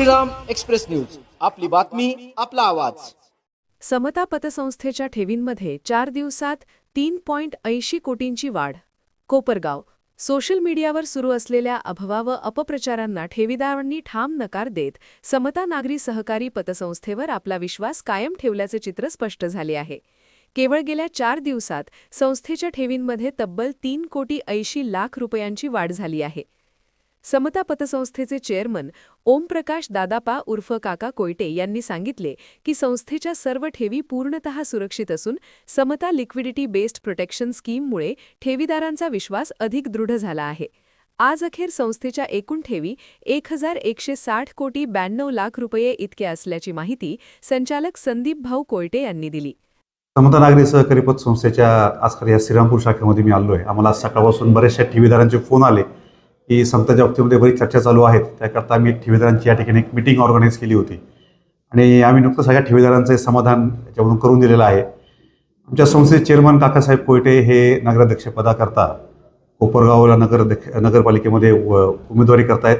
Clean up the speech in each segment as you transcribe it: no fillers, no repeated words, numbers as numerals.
Shriram express news, आपली बातमी आपला आवाज। समता पतसंस्थेच्या ठेवींमध्ये 4 दिवसात 3.80 कोटींची वाढ। कोपरगाव सोशल मीडियावर सुरू असलेल्या अफवा व अपप्रचारांना ठेवीदारांनी ठाम नकार देत समता नागरी सहकारी पतसंस्थेवर आपला विश्वास कायम ठेवल्याचे चित्र स्पष्ट झाले आहे। केवळ गेल्या 4 दिवसात संस्थेच्या ठेवींमध्ये तब्बल 3,80,00,000 रुपयांची वाढ झाली आहे। समता पतसंस्थेचे चेअरमन ओमप्रकाश दादापा उर्फ काका कोयटे यांनी सांगितले की संस्थेच्या सर्व ठेवी पूर्णतः सुरक्षित असून समता लिक्विडिटी बेस्ड प्रोटेक्शन स्कीममुळे ठेवीदारांचा विश्वास अधिक दृढ झाला आहे। आज अखेर संस्थेच्या एकूण ठेवी 1,160 कोटी 92 लाख रुपये इतक्या असल्याची माहिती संचालक संदीप भाऊ कोयटे यांनी दिली। समता नागरी सहकारी पतसंस्थेच्या आजकाल या श्रीरामपूर शाखेमध्ये मी आलो आहे। आम्हाला सकाळपासून बरेचशा ठेवीदारांचे फोन आले की समताच्या बाबतीमध्ये बरीच चर्चा चालू आहेत, त्याकरता आम्ही ठेवीदारांची या ठिकाणी एक मीटिंग ऑर्गनाईज केली होती आणि आम्ही नुकतं सगळ्या ठेवीदारांचे समाधान याच्यामधून करून दिलेलं आहे। आमच्या संस्थेचे चेअरमन काकासाहेब कोयटे हे नगराध्यक्ष पदाकरता कोपरगावला नगरपालिकेमध्ये उमेदवारी करतायत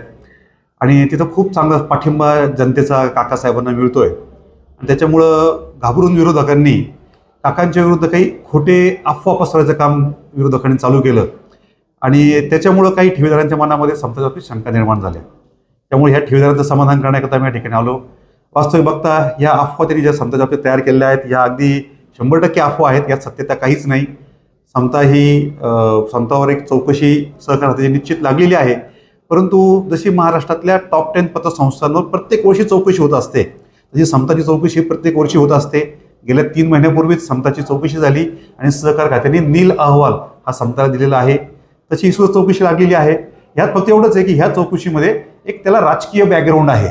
आणि तिथं खूप चांगला पाठिंबा जनतेचा काकासाहेबांना मिळतोय आणि त्याच्यामुळं घाबरून विरोधकांनी काकांच्या विरुद्ध काही खोटे अफवा पसरवायचं काम विरोधकांनी चालू केलं आणि त्याच्यामुळं काही ठेवीदारांच्या मनामध्ये समताच्या बाबतीत शंका निर्माण झाल्या। त्यामुळे ह्या ठेवीदारांचं समाधान करण्याकरता आम्ही या ठिकाणी आलो। वास्तविक बघता ह्या अफवा त्यांनी ज्या समताच्या बाबतीत तयार केलेल्या आहेत ह्या अगदी 100% अफवा आहेत, यात सत्यता काहीच नाही। समतावर एक चौकशी सहकार खात्याची निश्चित लागलेली आहे, परंतु जशी महाराष्ट्रातल्या टॉप 10 पतसंस्थांवर प्रत्येक वर्षी चौकशी होत असते तशी समताची चौकशी प्रत्येक वर्षी होत असते। गेल्या 3 महिन्यापूर्वीच समताची चौकशी झाली आणि सहकार खात्याने नील अहवाल हा समताला दिलेला आहे, तशी ईश्वर चौकशी लागलेली आहे। ह्यात फक्त एवढंच आहे की ह्या चौकशीमध्ये एक त्याला राजकीय बॅकग्राऊंड आहे,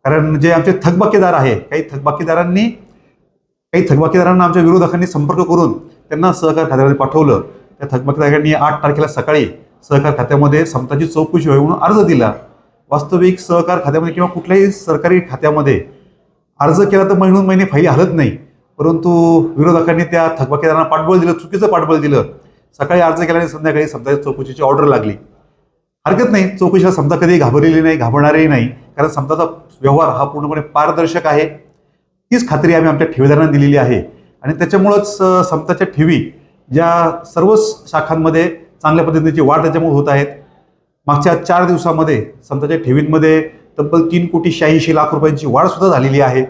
कारण जे आमचे थकबाकीदार आहे काही थकबाकीदारांना आमच्या विरोधकांनी संपर्क करून त्यांना सहकार खात्यामध्ये पाठवलं। त्या थकबाकीदारांनी 8 तारखेला सकाळी सहकार खात्यामध्ये समताची चौकशी व्हावी म्हणून अर्ज दिला। वास्तविक सहकार खात्यामध्ये किंवा कुठल्याही सरकारी खात्यामध्ये अर्ज केला तर महिने फाईल हलत नाही, परंतु विरोधकांनी त्या थकबाकीदारांना पाठबळ दिलं, चुकीचं पाठबळ दिलं। सकाळी अर्ज केल्याने संध्याकाळी समताच्या चौकशीची ऑर्डर लागली। हरकत नाही, चौकशीला समता कधी घाबरलेली नाही, घाबरणारही नाही, कारण समताचा व्यवहार हा पूर्णपणे पारदर्शक आहे। तीच खात्री आम्ही आमच्या ठेवीदारांना दिलेली आहे आणि त्याच्यामुळंच समताच्या ठेवी ज्या सर्व शाखांमध्ये चांगल्या पद्धतीची वाढ त्याच्यामुळे होत आहेत। मागच्या 4 दिवसामध्ये समताच्या ठेवींमध्ये तब्बल 3,86,00,000 रुपयांची वाढ सुद्धा झालेली आहे।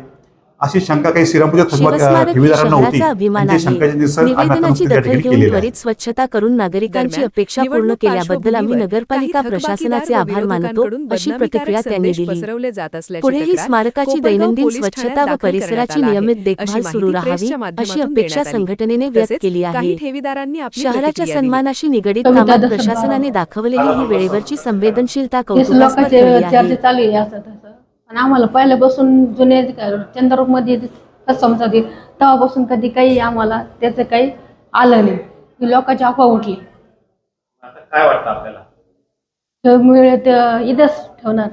अशी शंका काही श्रीरामपूरच्या ठेवीदारांना होती, आणि शंकाचे निरसन निवेदनाची दखल घेऊन त्वरित स्वच्छता करून नागरिकांची अपेक्षा पूर्ण केल्याबद्दल आम्ही नगरपालिका प्रशासनाचे आभार मानतो, अशी प्रतिक्रिया त्यांनी दिली। पुढेही स्मारकाची दैनंदिन स्वच्छता व परिसराची नियमित देखभाल सुरू राहावी अशी अपेक्षा संघटनेने व्यक्त केली आहे। शहराच्या सन्मानाशी निगडीत कामात प्रशासनाने दाखवलेली ही वेळेवरची संवेदनशीलता कौतुकास्पद ठरली आहे। आणि आम्हाला पहिल्यापासून जुने चंद्रमध्ये समजते तेव्हापासून कधी काही आम्हाला त्याचं काही आलं नाही, लोकांची अफवा उठली। आता काय वाटतं आपल्याला? इथंच ठेवणार।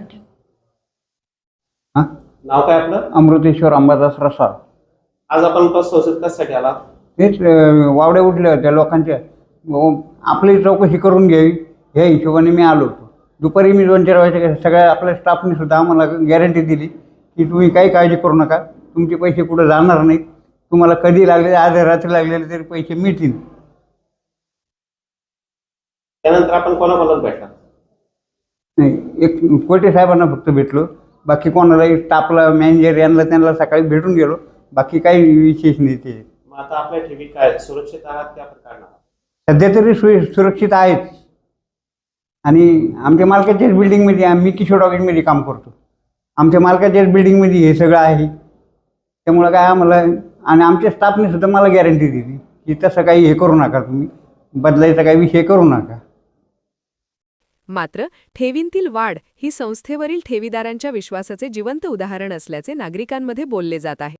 नाव काय आपलं? अमृतेश्वर अंबादास रसाळ। आज आपण पतसंस्थेत कशासाठी आला? हेच वावड्या उठल्या होत्या लोकांच्या, आपली चौकशी करून घ्यावी ह्या हिशोबाने मी आलो होतो। दुपारी मी 2-4 वाजता सगळ्या आपल्या स्टाफने सुद्धा आम्हाला गॅरंटी दिली की तुम्ही काही काळजी करू नका, तुमचे पैसे कुठे जाणार नाहीत, तुम्हाला कधी लागले आज रात्री लागलेले तरी पैसे मिळतील। त्यानंतर आपण कोणाकोणाला भेटला? नाही, एक कोयटे साहेबांना फक्त भेटलो, बाकी कोणालाही स्टाफला मॅनेजर यांना त्यांना सकाळी भेटून गेलो, बाकी काही विशेष नाही। ते मग आता आपल्या ठेवी काय सुरक्षित आहात त्या प्रकारनं? सध्या तरी सुरक्षित आहेत आणि आमच्या मालकाच्याच बिल्डिंगमध्ये मी किशोर टॉकीजमध्ये काम करतो, आमच्या मालकाच्याच बिल्डिंगमध्ये हे सगळं आहे। त्यामुळं काय आम्हाला आणि आमच्या स्टाफने सुद्धा मला गॅरंटी दिली की तसं काही हे करू नका, तुम्ही बदलायचा काही विषय करू नका। मात्र ठेवींतील वाढ ही संस्थेवरील ठेवीदारांच्या विश्वासाचे जिवंत उदाहरण असल्याचे नागरिकांमध्ये बोलले जात आहे।